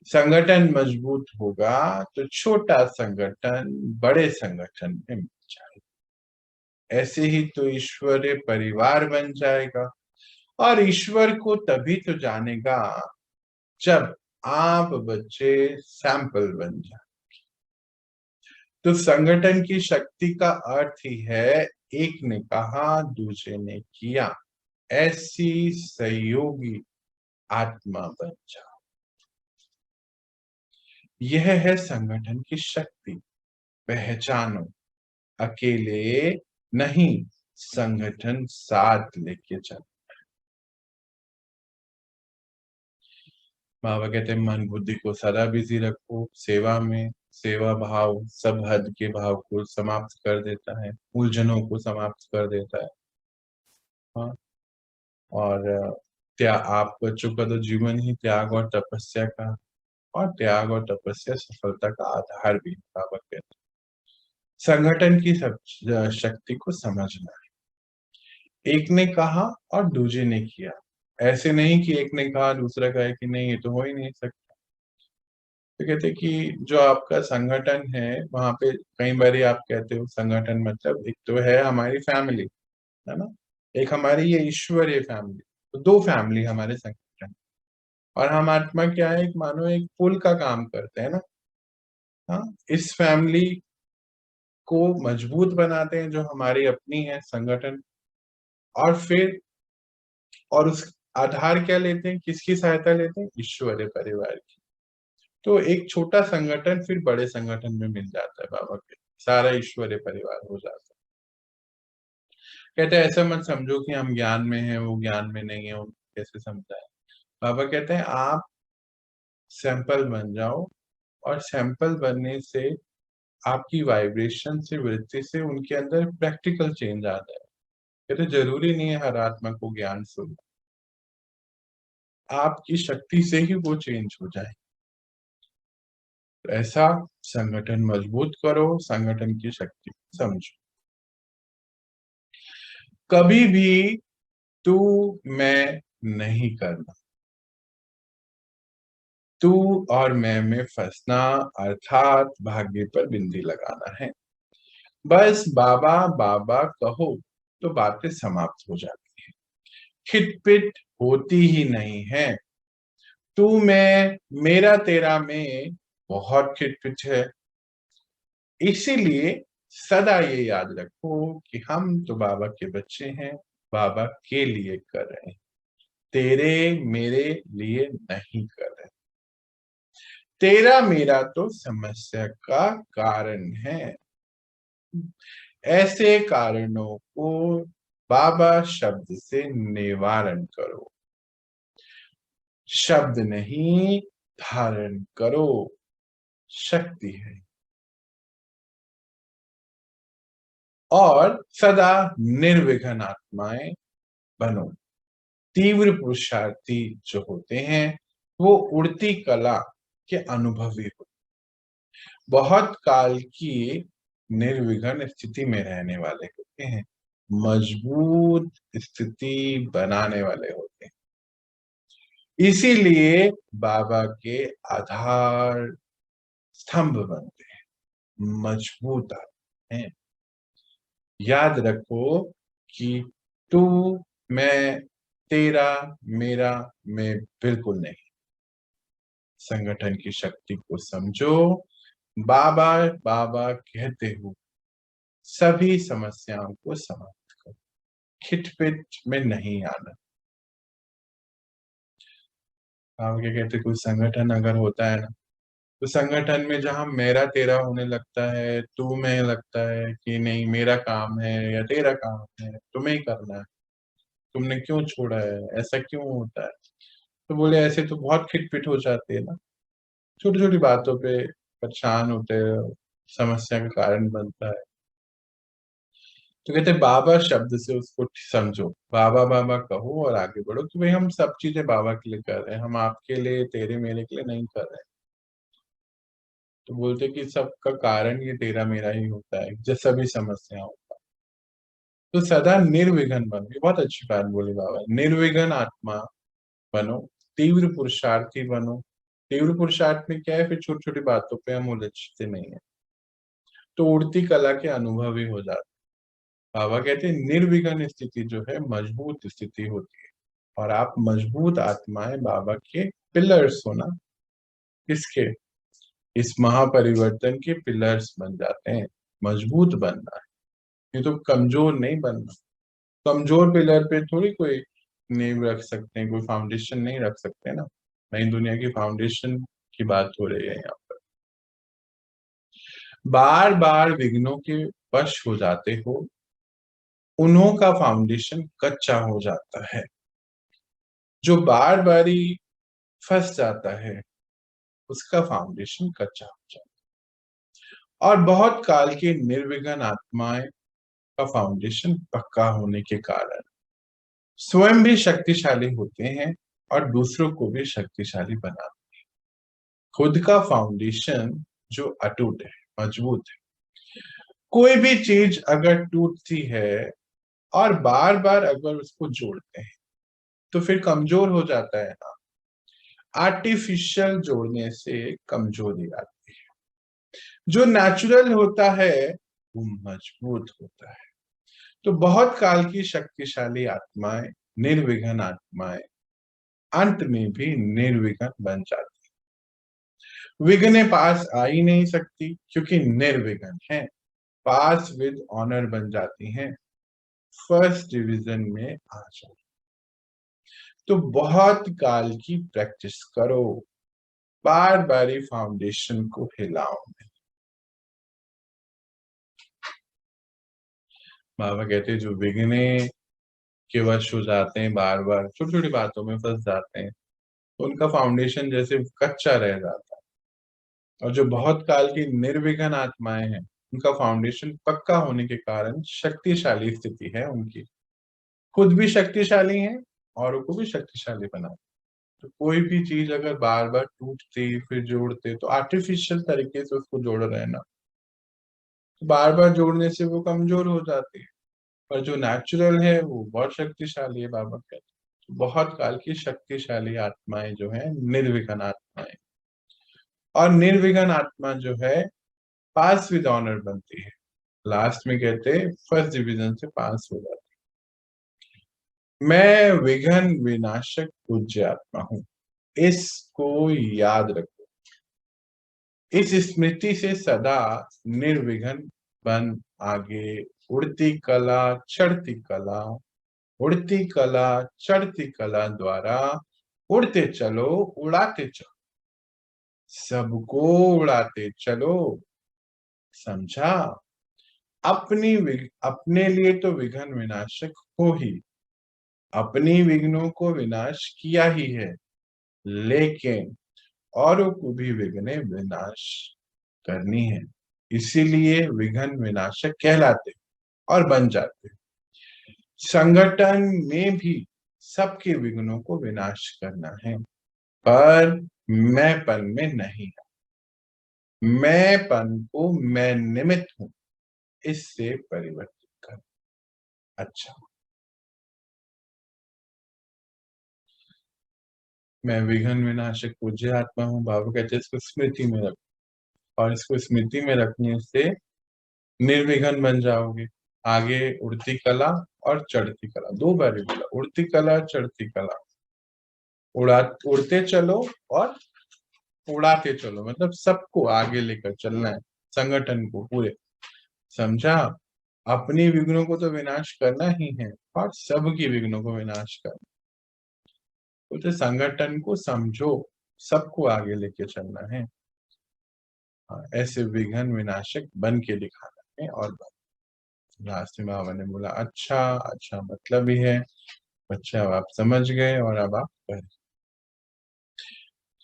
संगठन मजबूत होगा तो छोटा संगठन बड़े संगठन में मिल जाएगा। ऐसे ही तो ईश्वरीय परिवार बन जाएगा। और ईश्वर को तभी तो जानेगा जब आप बच्चे सैंपल बन जाए। तो संगठन की शक्ति का अर्थ ही है, एक ने कहा दूसरे ने किया, ऐसी सहयोगी आत्मा बन जाओ। यह है संगठन की शक्ति। पहचानो, अकेले नहीं, संगठन साथ लेके चल। बाबा कहते हैं मन बुद्धि को सदा बिजी रखो सेवा में। सेवा भाव सब हद के भाव को समाप्त कर देता है, उलझनों को समाप्त कर देता है। हाँ, और त्याग, आप बच्चों का तो जीवन ही त्याग और तपस्या का, और त्याग और तपस्या सफलता का आधार भी बाबा कहते हैं। संगठन की सब शक्ति को समझना है। एक ने कहा और दूसरे ने किया। ऐसे नहीं कि एक ने कहा दूसरा कहे कि नहीं, ये तो हो ही नहीं सकता। तो कहते कि जो आपका संगठन है वहां पे, कई बार आप कहते हो संगठन मतलब एक तो है हमारी फैमिली, है ना, एक हमारी ये ईश्वरीय फैमिली। तो दो फैमिली हमारे संगठन। और हम आत्मा क्या है, एक मानो एक पुल का काम करते हैं ना। हाँ, इस फैमिली को मजबूत बनाते हैं जो हमारी अपनी है संगठन। और फिर और उस आधार क्या लेते हैं, किसकी सहायता लेते हैं, ईश्वरीय परिवार की। तो एक छोटा संगठन फिर बड़े संगठन में मिल जाता है बाबा के, सारा ईश्वरीय परिवार हो जाता है। कहते हैं ऐसा मत समझो कि हम ज्ञान में हैं, वो ज्ञान में नहीं है, उनको कैसे समझाए। बाबा कहते हैं आप सैंपल बन जाओ, और सैंपल बनने से आपकी वाइब्रेशन से, वृत्ति से उनके अंदर प्रैक्टिकल चेंज आ जाए। कहते जरूरी नहीं है हर आत्मा को ज्ञान सुनना, आपकी शक्ति से ही वो चेंज हो जाए। तो ऐसा संगठन मजबूत करो, संगठन की शक्ति समझो। कभी भी तू मैं नहीं करना, तू और मैं में फंसना, अर्थात भाग्य पर बिंदी लगाना है। बस बाबा बाबा कहो तो बातें समाप्त हो जाती है, खिटपिट होती ही नहीं है। तू मैं, मेरा तेरा में बहुत खिटपिट है। इसीलिए सदा ये याद रखो कि हम तो बाबा के बच्चे हैं, बाबा के लिए कर रहे हैं, तेरे मेरे लिए नहीं कर रहे। तेरा मेरा तो समस्या का कारण है। ऐसे कारणों को बाबा शब्द से निवारण करो। शब्द नहीं, धारण करो, शक्ति है। और सदा निर्विघ्न आत्माएं बनो। तीव्र पुरुषार्थी जो होते हैं वो उड़ती कला के अनुभवी होते, बहुत काल की निर्विघ्न स्थिति में रहने वाले होते हैं, मजबूत स्थिति बनाने वाले होते हैं। इसीलिए बाबा के आधार स्तंभ बनते हैं, मजबूत आते हैं। याद रखो कि तू, मैं, तेरा, मेरा, मैं बिल्कुल नहीं। संगठन की शक्ति को समझो। बाबा बाबा कहते हो सभी समस्याओं को समाप्त करो, खिटपिट में नहीं आना। बाबा क्या कहते, कोई संगठन अगर होता है ना, तो संगठन में जहां मेरा तेरा होने लगता है, तू में लगता है कि नहीं मेरा काम है या तेरा काम है, तुम्हें ही करना है, तुमने क्यों छोड़ा है, ऐसा क्यों होता है, तो बोले ऐसे तो बहुत खिटपिट हो जाती है ना, छोटी छोटी बातों पे परेशान होते हैं, समस्या का कारण बनता है। तो कहते बाबा शब्द से उसको समझो, बाबा बाबा कहो और आगे बढ़ो कि भाई हम सब चीजें बाबा के लिए कर रहे हैं, हम आपके लिए तेरे मेरे के लिए नहीं कर रहे हैं। तो बोलते कि सबका कारण ये तेरा मेरा ही होता है, जब सभी समस्याओं का। तो सदा निर्विघ्न बनो, ये बहुत अच्छी बात बोली बाबा, निर्विघ्न आत्मा बनो, तीव्र पुरुषार्थी बनो। तीव्र पुरुषार्थ में क्या है, फिर छोटी छोटी बातों पे हम उलझते नहीं है, तो उड़ती कला के अनुभवी हो जाते। बाबा कहते हैं निर्विघ्न स्थिति जो है मजबूत स्थिति होती है, और आप मजबूत आत्माएं बाबा के पिलर्स हो ना। किसके? इस महापरिवर्तन के पिलर्स बन जाते हैं। मजबूत बनना है, ये तो कमजोर नहीं बनना। कमजोर पिलर पे थोड़ी कोई नींव रख सकते हैं, कोई फाउंडेशन नहीं रख सकते ना। नई दुनिया की फाउंडेशन की बात हो रही है यहाँ पर। बार बार विघ्नों के वश हो जाते हो, उन्हों का फाउंडेशन कच्चा हो जाता है। जो बार बारी फंस जाता है उसका फाउंडेशन कच्चा हो जाता है। और बहुत काल की निर्विघ्न आत्माएं का फाउंडेशन पक्का होने के कारण स्वयं भी शक्तिशाली होते हैं और दूसरों को भी शक्तिशाली बनाते हैं। खुद का फाउंडेशन जो अटूट है, मजबूत है। कोई भी चीज अगर टूटती है और बार बार अगर उसको जोड़ते हैं तो फिर कमजोर हो जाता है ना। आर्टिफिशियल जोड़ने से कमजोरी आती है, जो नेचुरल होता है वो मजबूत होता है। तो बहुत काल की शक्तिशाली आत्माएं, निर्विघ्न आत्माएं अंत में भी निर्विघ्न बन जाती। विघ्न पास आ ही नहीं सकती क्योंकि निर्विघ्न है। पास विद ऑनर बन जाती हैं, फर्स्ट डिवीजन में आ जाती। तो बहुत काल की प्रैक्टिस करो, बार बार फाउंडेशन को हिलाओ। बाबा कहते हैं जो विघ्ने के वश हो जाते हैं, बार बार छोटी छोटी बातों में फंस जाते हैं, तो उनका फाउंडेशन जैसे कच्चा रह जाता है। और जो बहुत काल की निर्विघ्न आत्माएं हैं, उनका फाउंडेशन पक्का होने के कारण शक्तिशाली स्थिति है उनकी। खुद भी शक्तिशाली हैं, औरों को भी शक्तिशाली बनाते। तो कोई भी चीज अगर बार बार टूटती फिर जोड़ते, तो आर्टिफिशियल तरीके से उसको जोड़ रहे हैं ना, तो बार बार जोड़ने से वो कमजोर हो जाती है। पर जो नेचुरल है वो बहुत शक्तिशाली है, बाबा कहते हैं। तो बहुत काल की शक्तिशाली आत्माएं जो है निर्विघ्न आत्माएं, और निर्विघ्न आत्मा जो है पास विद ऑनर बनती है। लास्ट में कहते हैं फर्स्ट डिवीजन से पास हो जाती है। मैं विघ्न विनाशक पूज्य आत्मा हूं, इसको याद रखो। इस स्मृति से सदा निर्विघ्न बन आगे, उड़ती कला चढ़ती कला, उड़ती कला चढ़ती कला द्वारा उड़ते चलो, उड़ाते चलो, सबको उड़ाते चलो। समझा? अपने लिए तो विघ्न विनाशक हो ही, अपनी विघ्नों को विनाश किया ही है, लेकिन औरों को भी विघ्ने विनाश करनी है। इसीलिए विघ्न विनाशक कहलाते। और बन जाते हैं। संगठन में भी सबके विघ्नों को विनाश करना है, पर मैंपन में नहीं। मैंपन को मैं निमित्त हूं, इससे परिवर्तित कर। अच्छा, मैं विघ्न विनाशक पूज्य आत्मा हूँ। बाबा कहते हैं इसको स्मृति में रख, और इसको स्मृति में रखने से निर्विघ्न बन जाओगे। आगे उड़ती कला और चढ़ती कला, दो बार ही बोला, उड़ती कला चढ़ती कला। उड़ते चलो और उड़ाते चलो, मतलब सबको आगे लेकर चलना है, संगठन को पूरे। समझा? अपनी विघ्नों को तो विनाश करना ही है और सबकी विघ्नों को विनाश करना। तो संगठन को समझो, सबको आगे लेके चलना है। ऐसे विघ्न विनाशक बन के दिखाना है। और लास्ट में बाबा ने बोला अच्छा अच्छा मतलब ही है बच्चे, अब आप समझ गए और अब आप करें।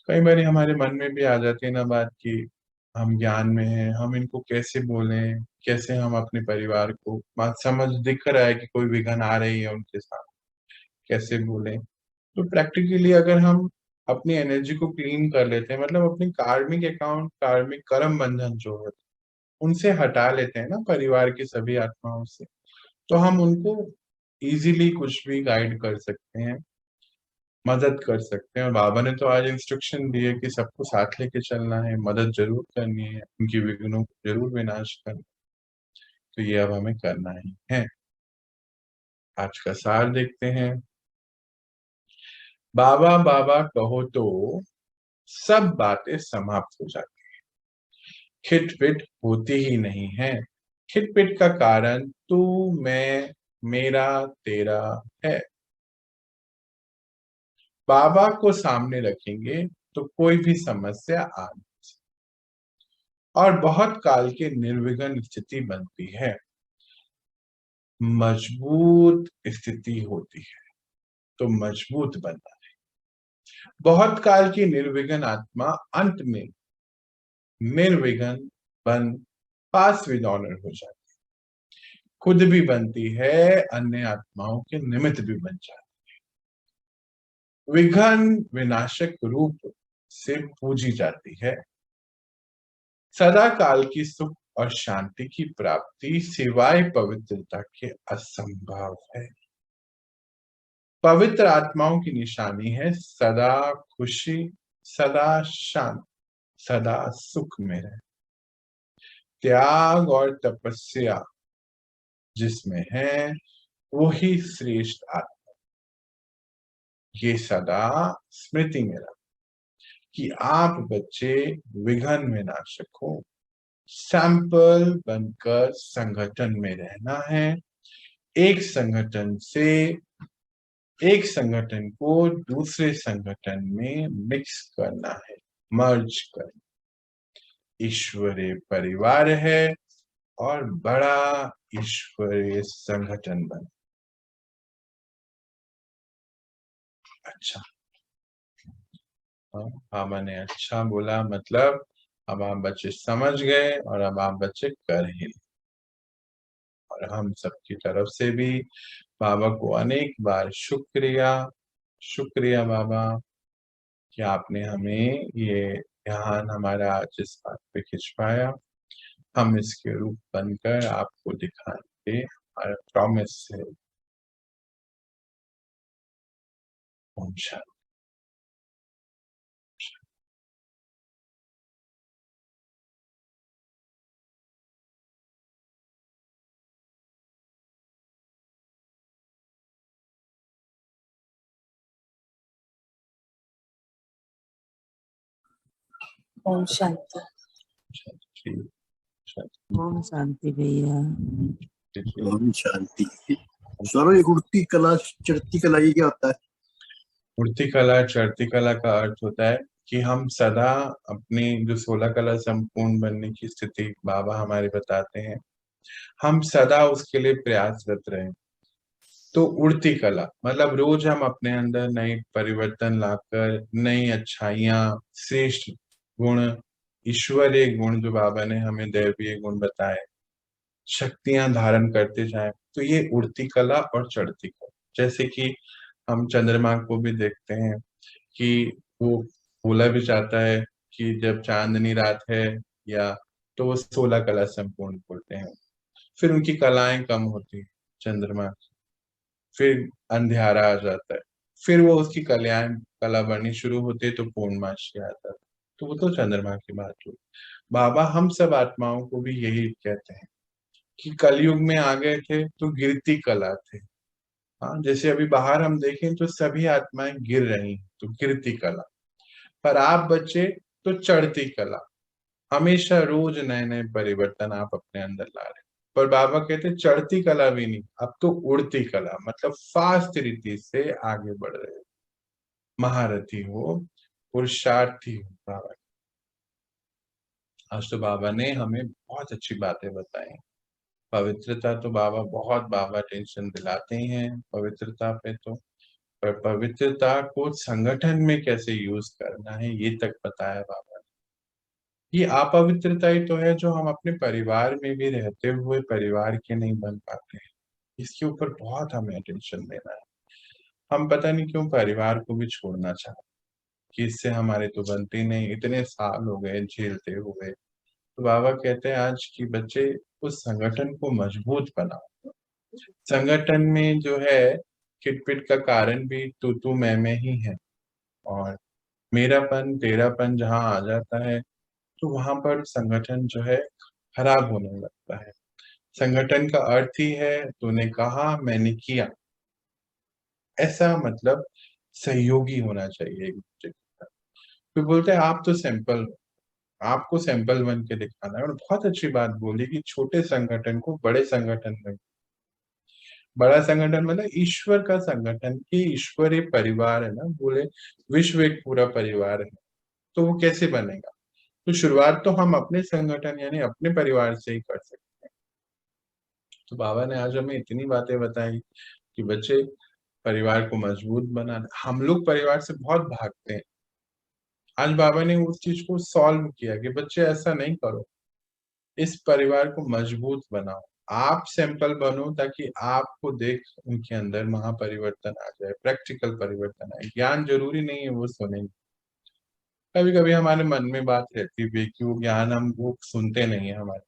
कई बार हमारे मन में भी आ जाती है ना बात कि हम ज्ञान में हैं, हम इनको कैसे बोलें, कैसे हम अपने परिवार को, बात समझ दिख रहा है कि कोई विघ्न आ रही है उनके साथ, कैसे बोलें। तो प्रैक्टिकली अगर हम अपनी एनर्जी को क्लीन कर लेते हैं, मतलब अपनी कार्मिक अकाउंट, कार्मिक कर्म बंधन जो है उनसे हटा लेते हैं ना, परिवार की सभी आत्माओं से, तो हम उनको इजीली कुछ भी गाइड कर सकते हैं, मदद कर सकते हैं। और बाबा ने तो आज इंस्ट्रक्शन दी है कि सबको साथ लेके चलना है, मदद जरूर करनी है, उनकी विघ्नों को जरूर विनाश करना। तो ये अब हमें करना ही है। आज का सार देखते हैं। बाबा बाबा कहो तो सब बातें समाप्त हो जाती, खिटपिट होती ही नहीं है। खिटपिट का कारण तू, मैं, मेरा, तेरा है। बाबा को सामने रखेंगे तो कोई भी समस्या आ नहीं, और बहुत काल के निर्विघ्न स्थिति बनती है, मजबूत स्थिति होती है। तो मजबूत बनना है। बहुत काल की निर्विघ्न आत्मा अंत में निर्विघ्न बन पास विद ऑनर हो जाती है, खुद भी बनती है, अन्य आत्माओं के निमित्त भी बन जाती है, विघ्न विनाशक रूप से पूजी जाती है। सदा काल की सुख और शांति की प्राप्ति सिवाय पवित्रता के असंभव है। पवित्र आत्माओं की निशानी है सदा खुशी, सदा शांत, सदा सुख में रहे। त्याग और तपस्या जिसमें है वही श्रेष्ठ आत्मा। ये सदा स्मृति में रहे कि आप बच्चे विघ्न विनाशक हो। सैंपल बनकर संगठन में रहना है। एक संगठन से, एक संगठन को दूसरे संगठन में मिक्स करना है, मर्ज कर। ईश्वरीय परिवार है और बड़ा ईश्वरीय संगठन बने। अच्छा, बाबा ने अच्छा बोला, मतलब अब आप बच्चे समझ गए और अब आप बच्चे कर ही। और हम सबकी तरफ से भी बाबा को अनेक बार शुक्रिया, शुक्रिया बाबा कि आपने हमें ये ध्यान हमारा आज इस बात पे खिंचवाया। हम इसके रूप बनकर आपको दिखाएंगे, हमारा प्रॉमिस है। ओम शांति। ओम शांति। ओम शांति भैया। ओम शांति। सर ये उड़ती कला चढ़ती कला ये क्या होता है? उड़ती कला चढ़ती कला का अर्थ होता है कि हम सदा अपनी जो 16 कला संपूर्ण बनने की स्थिति बाबा हमारे बताते हैं, हम सदा उसके लिए प्रयासरत रहें। तो उड़ती कला मतलब रोज हम अपने अंदर नई परिवर्तन लाकर नई अच्छाइयां, श्रेष्ठ गुण, ईश्वरीय गुण जो बाबा ने हमें दैवीय गुण बताए, शक्तियां धारण करते जाएं। तो ये उड़ती कला और चढ़ती कला, जैसे कि हम चंद्रमा को भी देखते हैं कि वो बोला भी जाता है कि जब चांदनी रात है या तो वो 16 कला संपूर्ण बोलते हैं। फिर उनकी कलाएं कम होती हैं चंद्रमा की, फिर अंधियारा आ जाता है, फिर वो उसकी कला बढ़नी शुरू होती है तो पूर्णमासी आता है। तो वो तो चंद्रमा की बात हुई। बाबा हम सब आत्माओं को भी यही कहते हैं कि कलयुग में आ गए थे तो गिरती कला थे। हाँ, जैसे अभी बाहर हम देखें तो सभी आत्माएं गिर रही हैं, तो गिरती कला। पर आप बच्चे तो चढ़ती कला, हमेशा रोज नए नए परिवर्तन आप अपने अंदर ला रहे हैं। पर बाबा कहते चढ़ती कला भी नहीं, अब तो उड़ती कला, मतलब फास्ट रीति से आगे बढ़ रहे हो, महारथी हो, पुरुषार्थी हो बाबा। आज तो बाबा ने हमें बहुत अच्छी बातें बताई। पवित्रता तो बाबा टेंशन दिलाते ही हैं पवित्रता पे तो, पर पवित्रता को संगठन में कैसे यूज करना है ये तक बताया बाबा ने। ये अपवित्रता ही तो है जो हम अपने परिवार में भी रहते हुए परिवार के नहीं बन पाते हैं। इसके ऊपर बहुत हमें अटेंशन देना है। हम पता नहीं क्यों परिवार को भी छोड़ना चाहते कि इससे हमारे तो बनते नहीं, इतने साल हो गए झेलते हुए। तो बाबा कहते हैं आज की बच्चे उस संगठन को मजबूत बनाओ। संगठन में जो है खिटपिट का कारण भी तू मैं ही है, और मेरापन तेरापन जहाँ आ जाता है तो वहां पर संगठन जो है खराब होने लगता है। संगठन का अर्थ ही है तूने कहा मैंने किया, ऐसा मतलब सहयोगी होना चाहिए एक दूसरे के साथ। तो बोलते हैं आप तो सैंपल, आपको सैंपल बन के दिखाना है। और बहुत अच्छी बात बोली कि छोटे संगठन को बड़े संगठन में, बड़ा संगठन मतलब ईश्वर का संगठन, कि ईश्वर एक परिवार है ना, बोले विश्व एक पूरा परिवार है, तो वो कैसे बनेगा। तो शुरुआत तो हम अपने संगठन यानी अपने परिवार से ही कर सकते हैं। तो बाबा ने आज हमें इतनी बातें बताई कि बच्चे परिवार को मजबूत बनाना। हम लोग परिवार से बहुत भागते हैं, आज बाबा ने उस चीज को सॉल्व किया कि बच्चे ऐसा नहीं करो, इस परिवार को मजबूत बनाओ। आप सैंपल बनो ताकि आपको देख उनके अंदर महापरिवर्तन आ जाए, प्रैक्टिकल परिवर्तन आए। ज्ञान जरूरी नहीं है वो सुनेंगे, कभी कभी हमारे मन में बात रहती है कि वो ज्ञान हम वो सुनते नहीं है हमारे,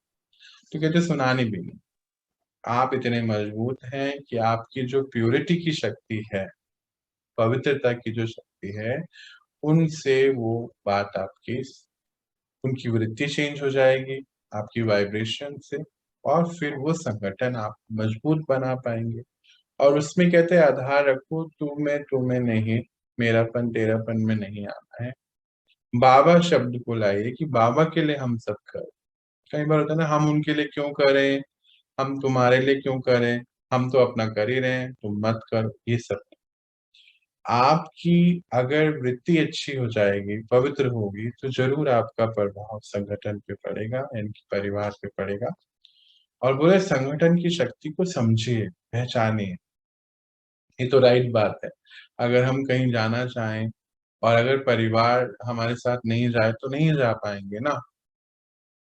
तो कहते सुनानी भी नहीं। आप इतने मजबूत हैं कि आपकी जो प्योरिटी की शक्ति है, पवित्रता की जो शक्ति है, उनसे वो बात आपकी, उनकी वृत्ति चेंज हो जाएगी आपकी वाइब्रेशन से, और फिर वो संगठन आप मजबूत बना पाएंगे। और उसमें कहते हैं आधार रखो तू मैं नहीं, मेरापन तेरापन में नहीं आना है। बाबा शब्द को लाइए कि बाबा के लिए हम सब करें। कई बार होता है ना हम उनके लिए क्यों करें, हम तुम्हारे लिए क्यों करें, हम तो अपना कर ही रहे हैं तुम मत करो, ये सब। आपकी अगर वृत्ति अच्छी हो जाएगी, पवित्र होगी, तो जरूर आपका प्रभाव संगठन पे पड़ेगा, इनके परिवार पे पड़ेगा। और बोले संगठन की शक्ति को समझिए, पहचानिए। ये तो राइट बात है। अगर हम कहीं जाना चाहें और अगर परिवार हमारे साथ नहीं जाए तो नहीं जा पाएंगे ना।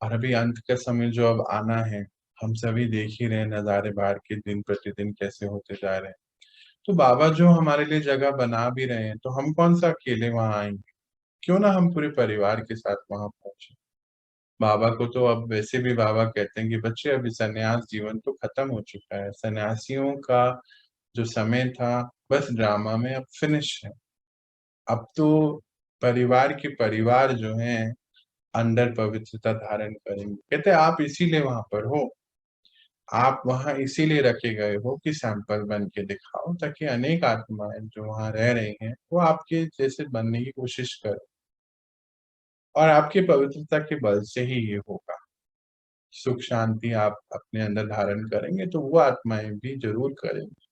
और अभी अंत का समय जो अब आना है, हम सभी देख ही रहे हैं नजारे बाहर के दिन प्रतिदिन कैसे होते जा रहे हैं। तो बाबा जो हमारे लिए जगह बना भी रहे हैं, तो हम कौन सा अकेले वहां आएंगे, क्यों ना हम पूरे परिवार के साथ वहां पहुंचे। बाबा को तो अब वैसे भी बाबा कहते हैं कि बच्चे अभी सन्यास जीवन तो खत्म हो चुका है, सन्यासियों का जो समय था बस ड्रामा में अब फिनिश है। अब तो परिवार के परिवार जो हैं अंदर पवित्रता धारण करेंगे। कहते हैं आप इसीलिए वहां पर हो, आप वहां इसीलिए रखे गए हो कि सैंपल बन के दिखाओ, ताकि अनेक आत्माएं जो वहां रह रही हैं वो आपके जैसे बनने की कोशिश करें। और आपकी पवित्रता के बल से ही ये होगा। सुख शांति आप अपने अंदर धारण करेंगे तो वो आत्माएं भी जरूर करेंगी।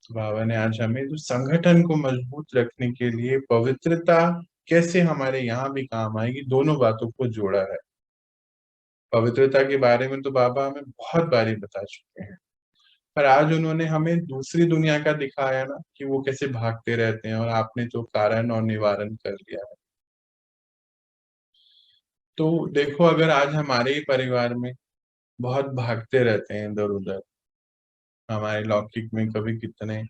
तो बाबा ने आज हमें जो संगठन को मजबूत रखने के लिए पवित्रता कैसे हमारे यहाँ भी काम आएगी, दोनों बातों को जोड़ा है। पवित्रता के बारे में तो बाबा हमें बहुत बारी बता चुके हैं, पर आज उन्होंने हमें दूसरी दुनिया का दिखाया ना कि वो कैसे भागते रहते हैं, और आपने तो कारण और निवारण कर लिया है। तो देखो अगर आज हमारे ही परिवार में बहुत भागते रहते हैं इधर-उधर। हमारे लौकिक में कभी कितने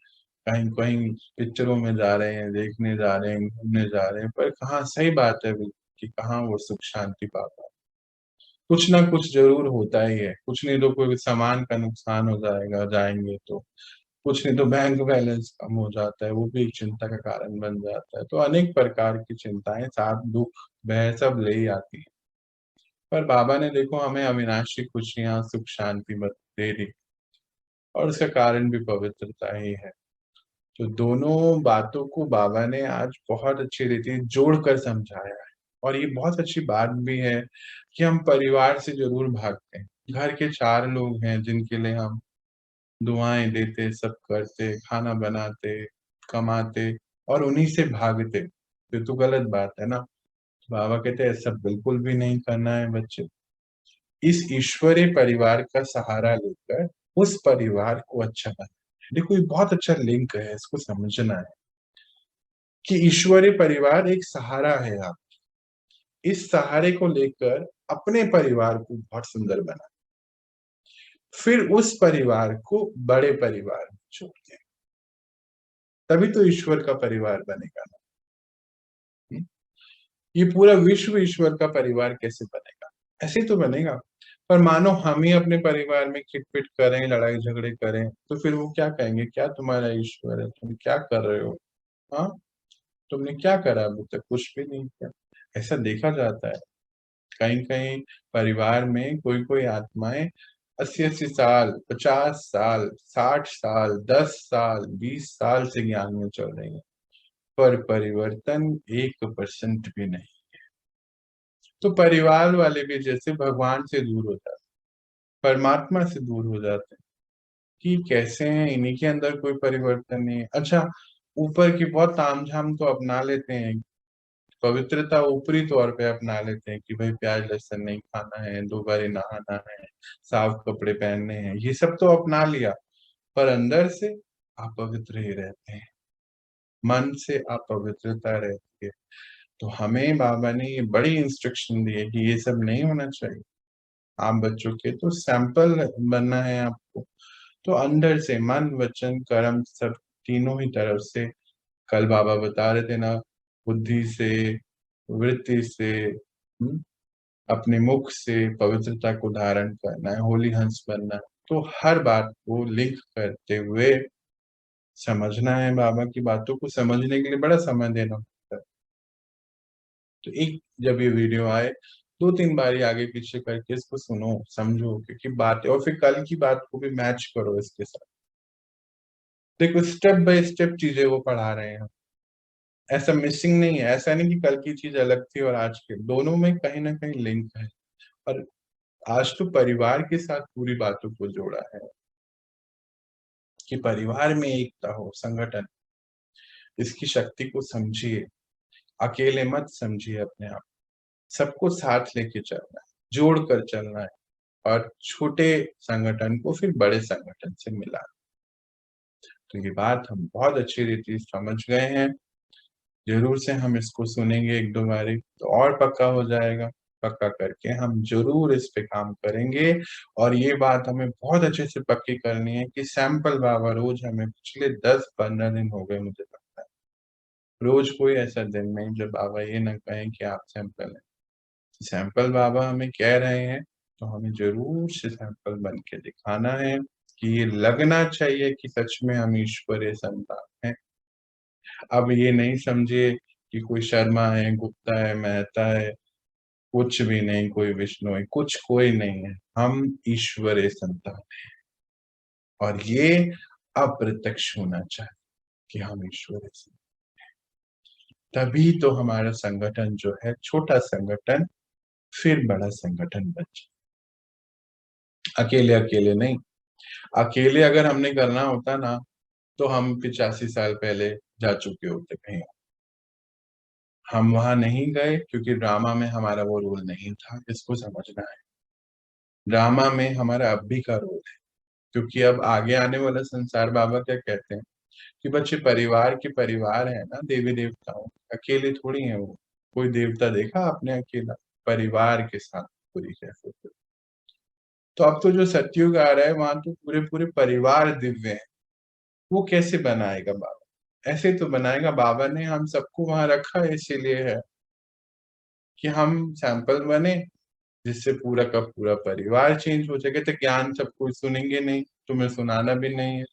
कहीं-कहीं पिक्चरों में जा रहे हैं, देखने जा रहे हैं, घूमने जा रहे हैं, पर कहाँ सही बात है कि कहाँ वो सुख शांति पा पाए। कुछ ना कुछ ज़रूर होता ही है, कुछ नहीं तो कोई सामान का नुकसान हो जाएगा जाएँगे तो, कुछ नहीं तो बैंक बैलेंस कम हो जाता है, वो भी एक चिंता का कारण बन जाता है। तो अनेक प्रकार की चिंताएँ साथ दुःख, भय सब ले ही आती हैं। पर बाबा ने देखो हमें अविनाशी खुशियाँ, सुख शांति दे दी और उसका कारण भी पवित्रता ही है। तो दोनों बातों को बाबा ने आज बहुत अच्छी रीति जोड़कर समझाया है और ये बहुत अच्छी बात भी है कि हम परिवार से ज़रूर भागते हैं। घर के 4 लोग हैं जिनके लिए हम दुआएँ देते, सब करते, खाना बनाते, कमाते और उन्हीं से भागते। ये तो गलत बात है ना? बाबा कहते हैं ऐसा बिल्कुल भी नहीं करना है बच्चे। इस ईश्वरीय परिवार का सहारा लेकर उस परिवार को अच्छा बनाना। देखो ये बहुत अच्छा लिंक है, इसको समझना है कि ईश्वरीय परिवार एक सहारा है आप। इस सहारे को लेकर अपने परिवार को बहुत सुंदर बना, फिर उस परिवार को बड़े परिवार में जोड़ते हैं, तभी तो ईश्वर का परिवार बनेगा ना। हुँ? ये पूरा विश्व ईश्वर का परिवार कैसे बनेगा? ऐसे ही तो बनेगा। पर मानो हम ही अपने परिवार में खिट-पिट करें, लड़ाई-झगड़े करें, तो फिर वो क्या कहेंगे, क्या तुम्हारा ईश्वर है? तुम क्या कर रहे हो? हाँ? तुमने क्या करा अभी तक? कुछ भी नहीं किया। ऐसा देखा जाता है। कहीं-कहीं परिवार में कोई-कोई आत्माएँ 80-80 साल, 50 साल, 60 साल, 10 साल, 20 साल से ज्ञान में चल रही हैं, पर परिवर्तन 1% भी नहीं। तो परिवार वाले भी जैसे भगवान से दूर हो जाते हैं, परमात्मा से दूर हो जाते हैं, कि कैसे हैं, इन्हीं के अंदर कोई परिवर्तन नहीं है। अच्छा, ऊपर की बहुत तामझाम तो अपना लेते हैं, पवित्रता ऊपरी तौर पे अपना लेते हैं कि भाई प्याज लहसुन नहीं खाना है, 2 बारी नहाना है, साफ कपड़े पहनने हैं, ये सब तो अपना लिया, पर अंदर से अपवित्र ही रहते हैं, मन से अपवित्रता रहती है। तो हमें बाबा ने ये बड़ी इंस्ट्रक्शन दी है कि ये सब नहीं होना चाहिए। आप बच्चों के तो सैंपल बनना है आपको, तो अंदर से मन, वचन, कर्म सब तीनों ही तरफ से कल बाबा बता रहे थे ना, बुद्धि से, वृत्ति से, हुँ? अपने मुख से पवित्रता को धारण करना है, होली हंस बनना है। तो हर बात को लिंक करते हुए समझना है, बाबा की बातों को समझने के लिए बड़ा समय देना पड़ता है। तो एक जब ये वीडियो आए, 2-3 बारी आगे-पीछे करके इसको सुनो, समझो क्योंकि बातें और फिर कल की बात को भी मैच करो इसके साथ। देखो स्टेप बाय स्टेप चीज़ें वो पढ़ा रहे हैं। ऐसा मिसिंग नहीं है, ऐसा नहीं कि कल की चीज़ अलग थी और आज की, दोनों में कहीं न कहीं लिंक है। और आज तो परिवार के साथ पूरी बातों को जोड़ा है कि परिवार में एकता हो, संगठन, इसकी शक्ति को समझिए, अकेले मत समझिए अपने आप, सबको साथ लेके चलना है, जोड़कर चलना है और छोटे संगठन को फिर बड़े संगठन से मिलाना। तो ये बात हम बहुत अच्छी रीति से समझ गए हैं, ज़रूर से हम इसको सुनेंगे 1-2 बारी तो और पक्का हो जाएगा, पक्का करके हम ज़रूर इस पे काम करेंगे और ये बात हमें बहुत अच्छे से पक्की करनी है कि सैंपल बाबा रोज़ हमें पिछले 10-15 दिन हो गए मुझे लगता है। रोज़ कोई ऐसा दिन नहीं जब बाबा ये ना कहें कि आप सैंपल हैं। सैंपल बाबा हमें कह रहे हैं, तो हमें ज़रूर से सैंपल बन के दिखाना है कि ये लगना चाहिए कि सच में हम ईश्वरीय संतान हैं। अब ये नहीं समझिए कि कोई शर्मा है, गुप्ता है, मेहता है, कुछ भी नहीं, कोई विष्णु है, कुछ कोई नहीं है। हम ईश्वरीय संतान हैं और ये अप्रत्यक्ष होना चाहिए कि हम ईश्वरीय संतान, तभी तो हमारा संगठन जो है, छोटा संगठन फिर बड़ा संगठन बन जाए। अकेले-अकेले नहीं, अकेले अगर हमने करना होता ना, तो हम 85 साल पहले जा चुके होते कहीं। हम वहाँ नहीं गए क्योंकि ड्रामा में हमारा वो रोल नहीं था, इसको समझना है। ड्रामा में हमारा अब भी का रोल है, क्योंकि अब आगे आने वाला संसार बाबा क्या कहते हैं कि बच्चे परिवार के परिवार हैं ना देवी-देवताओं, अकेले थोड़ी हैं वो। कोई देवता देखा आपने अकेला? परिवार के साथ पूरी कैसे तो अब तो जो सतयुग आ रहा है वहां तो पूरे पूरे परिवार दिव्य है। वो कैसे बनाएगा बाबा? ऐसे तो बनाएगा। बाबा ने हम सबको वहां रखा है इसीलिए है कि हम सैंपल बने, जिससे पूरा का पूरा परिवार चेंज हो जाएगा। तो ज्ञान सब कोई सुनेंगे नहीं, तुम्हें सुनाना भी नहीं है।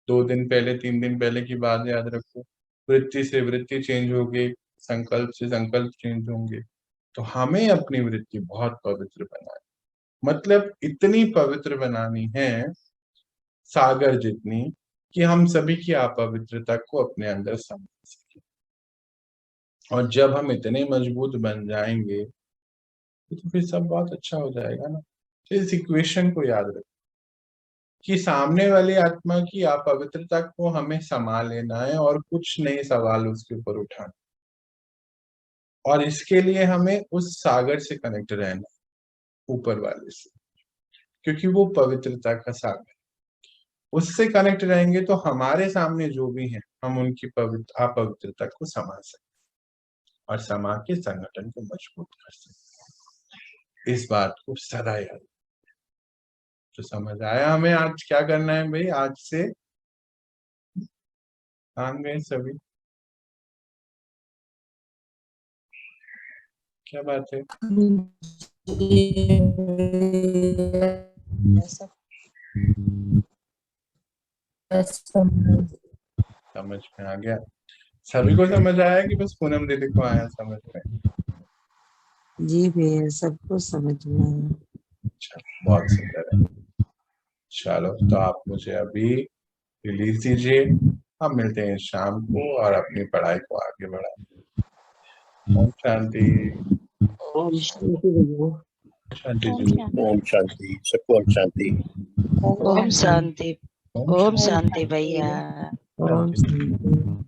2 दिन पहले 3 दिन पहले की बात याद रखो। वृत्ति से वृत्ति चेंज होगी, संकल्प से संकल्प चेंज होंगे। तो हमें अपनी वृत्ति बहुत पवित्र बनानी, मतलब इतनी पवित्र बनानी है सागर जितनी, कि हम सभी की अपवित्रता को अपने अंदर समझ सके। और जब हम इतने मजबूत बन जाएंगे तो फिर सब बहुत अच्छा हो जाएगा ना। तो इस इक्वेशन को याद रखो कि सामने वाली आत्मा की अपवित्रता को हमें संभाल लेना है और कुछ नए सवाल उसके ऊपर उठाना। और इसके लिए हमें उस सागर से कनेक्ट रहना, ऊपर वाले से, क्योंकि वो पवित्रता का सागर। उससे कनेक्ट रहेंगे तो हमारे सामने जो भी है हम उनकी अपवित्रता को संभाल सकते और समाज के संगठन को मजबूत कर सकते। इस बात को सदा याद। तो समझ आया हमें आज क्या करना है भाई? आज से काम गए सभी? क्या बात है? समझ में आ गया? सभी को समझ आया कि बस पूनम दीदी को आया समझ में? जी भैया, सबको समझ में आया। अच्छा, बहुत सुंदर है। चलो, तो आप मुझे अभी रिलीज दीजिए। हम मिलते हैं शाम को और अपनी पढ़ाई को आगे बढ़ाएं। ओम शांति। ओम शांति भैया। शांति ओम जी। शांति। ओम शांति, सबको ओम शांति। ओम शांति। ओम शांति भैया। ओम शांति।